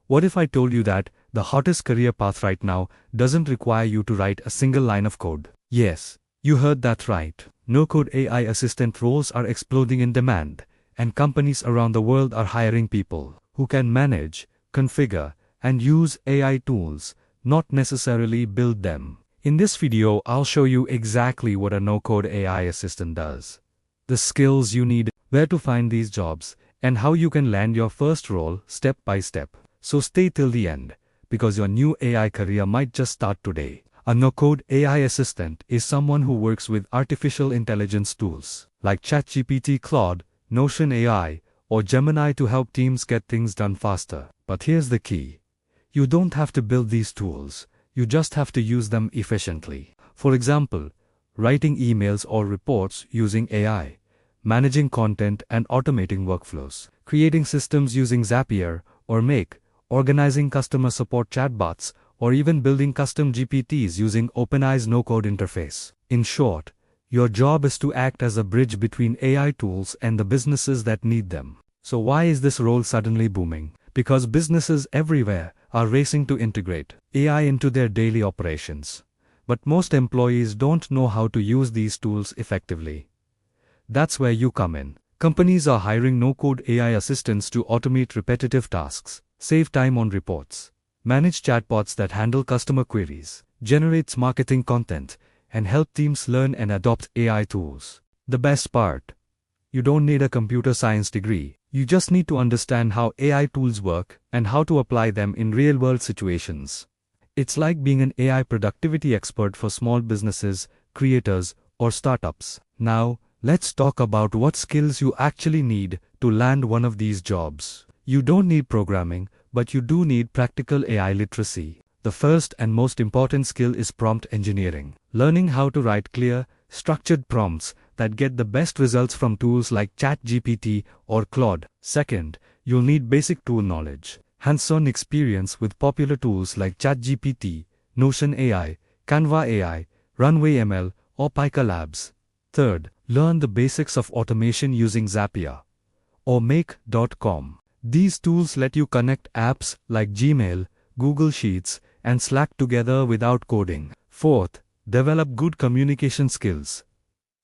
What if I told you that the hottest career path right now doesn't require you to write a single line of code? Yes, you heard that right. No-code AI assistant roles are exploding in demand, and companies around the world are hiring people who can manage, configure, and use AI tools, not necessarily build them. In this video, I'll show you exactly what a no-code AI assistant does, the skills you need, where to find these jobs, and how you can land your first role step by step. So stay till the end, because your new AI career might just start today. A no-code AI assistant is someone who works with artificial intelligence tools like ChatGPT, Claude, Notion AI, or Gemini to help teams get things done faster. But here's the key. You don't have to build these tools. You just have to use them efficiently. For example, writing emails or reports using AI, managing content and automating workflows, creating systems using Zapier or Make, organizing customer support chatbots, or even building custom GPTs using OpenAI's no-code interface. In short, your job is to act as a bridge between AI tools and the businesses that need them. So why is this role suddenly booming? Because businesses everywhere are racing to integrate AI into their daily operations. But most employees don't know how to use these tools effectively. That's where you come in. Companies are hiring no-code AI assistants to automate repetitive tasks, save time on reports, manage chatbots that handle customer queries, generates marketing content, and help teams learn and adopt AI tools. The best part: you don't need a computer science degree. You just need to understand how AI tools work and how to apply them in real-world situations. It's like being an AI productivity expert for small businesses, creators, or startups. Now, let's talk about what skills you actually need to land one of these jobs. You don't need programming, but you do need practical AI literacy. The first and most important skill is prompt engineering. Learning how to write clear, structured prompts that get the best results from tools like ChatGPT or Claude. Second, you'll need basic tool knowledge, hands-on experience with popular tools like ChatGPT, Notion AI, Canva AI, Runway ML, or Pika Labs. Third, learn the basics of automation using Zapier or Make.com. These tools let you connect apps like Gmail, Google Sheets, and Slack together without coding. Fourth, develop good communication skills.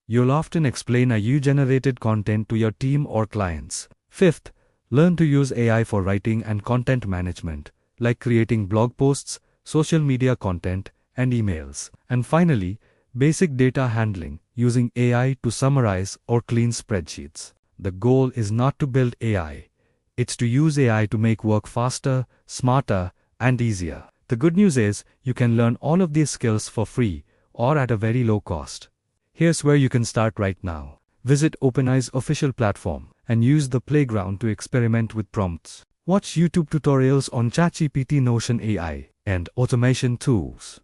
You'll often explain AI-generated content to your team or clients. Fifth, learn to use AI for writing and content management, like creating blog posts, social media content, and emails. And finally, basic data handling, using AI to summarize or clean spreadsheets. The goal is not to build AI. It's to use AI to make work faster, smarter, and easier. The good news is, you can learn all of these skills for free or at a very low cost. Here's where you can start right now. Visit OpenAI's official platform and use the playground to experiment with prompts. Watch YouTube tutorials on ChatGPT, Notion AI, and automation tools.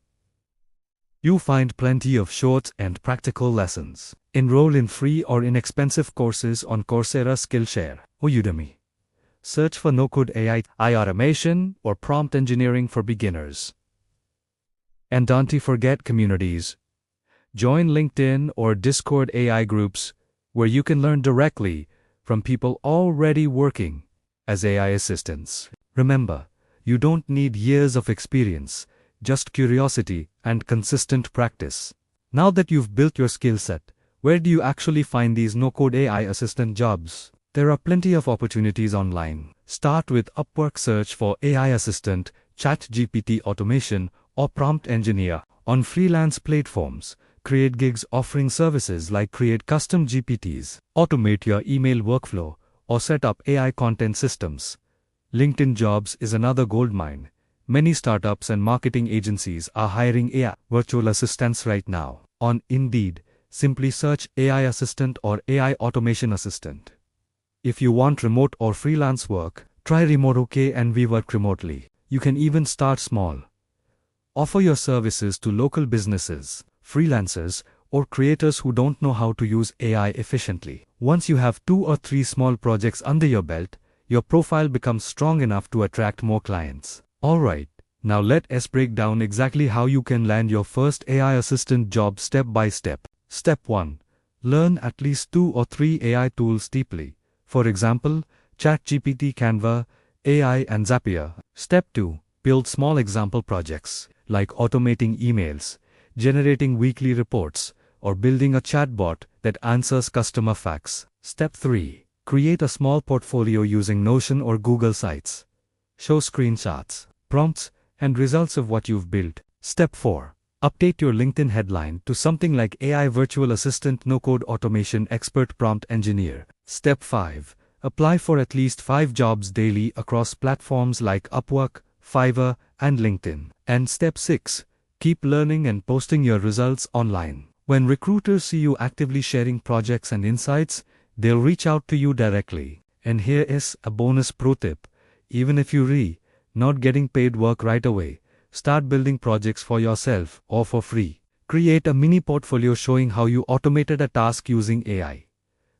You'll find plenty of short and practical lessons. Enroll in free or inexpensive courses on Coursera, Skillshare, or Udemy. Search for no-code AI automation or prompt engineering for beginners. And don't forget communities. Join LinkedIn or Discord AI groups where you can learn directly from people already working as AI assistants. Remember, you don't need years of experience, just curiosity and consistent practice. Now that you've built your skill set, where do you actually find these no-code AI assistant jobs? There are plenty of opportunities online. Start with Upwork, search for AI assistant, ChatGPT automation, or prompt engineer. On freelance platforms, create gigs offering services like create custom GPTs, automate your email workflow, or set up AI content systems. LinkedIn Jobs is another goldmine. Many startups and marketing agencies are hiring AI virtual assistants right now. On Indeed, simply search AI assistant or AI automation assistant. If you want remote or freelance work, try Remote OK and We Work Remotely. You can even start small. Offer your services to local businesses, freelancers, or creators who don't know how to use AI efficiently. Once you have 2 or 3 small projects under your belt, your profile becomes strong enough to attract more clients. Alright, now let us break down exactly how you can land your first AI assistant job step by step. Step 1. Learn at least 2 or 3 AI tools deeply. For example, ChatGPT, Canva, AI, and Zapier. Step 2. Build small example projects, like automating emails, generating weekly reports, or building a chatbot that answers customer facts. Step 3. Create a small portfolio using Notion or Google Sites. Show screenshots, prompts, and results of what you've built. Step 4. Update your LinkedIn headline to something like AI Virtual Assistant No-Code Automation Expert Prompt Engineer. Step 5. Apply for at least 5 jobs daily across platforms like Upwork, Fiverr, and LinkedIn. And Step 6. Keep learning and posting your results online. When recruiters see you actively sharing projects and insights, they'll reach out to you directly. And here is a bonus pro tip. Even if you're not getting paid work right away, start building projects for yourself or for free. Create a mini portfolio showing how you automated a task using AI.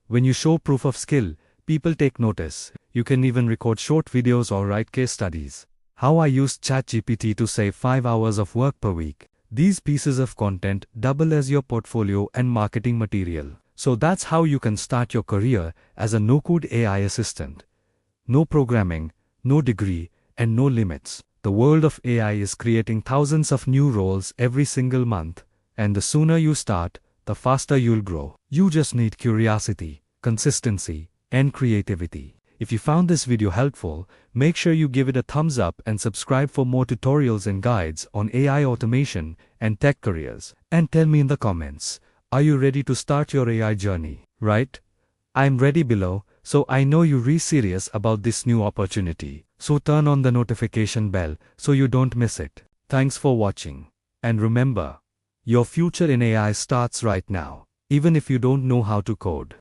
When you show proof of skill, people take notice. You can even record short videos or write case studies. How I used ChatGPT to save 5 hours of work per week. These pieces of content double as your portfolio and marketing material. So that's how you can start your career as a no-code AI assistant. No programming, no degree, and no limits. The world of AI is creating thousands of new roles every single month, and the sooner you start, the faster you'll grow. You just need curiosity, consistency, and creativity. If you found this video helpful, make sure you give it a thumbs up and subscribe for more tutorials and guides on AI automation and tech careers. And tell me in the comments, are you ready to start your AI journey? Right? I'm ready below, so I know you're serious about this new opportunity. So turn on the notification bell so you don't miss it. Thanks for watching. And remember, your future in AI starts right now, even if you don't know how to code.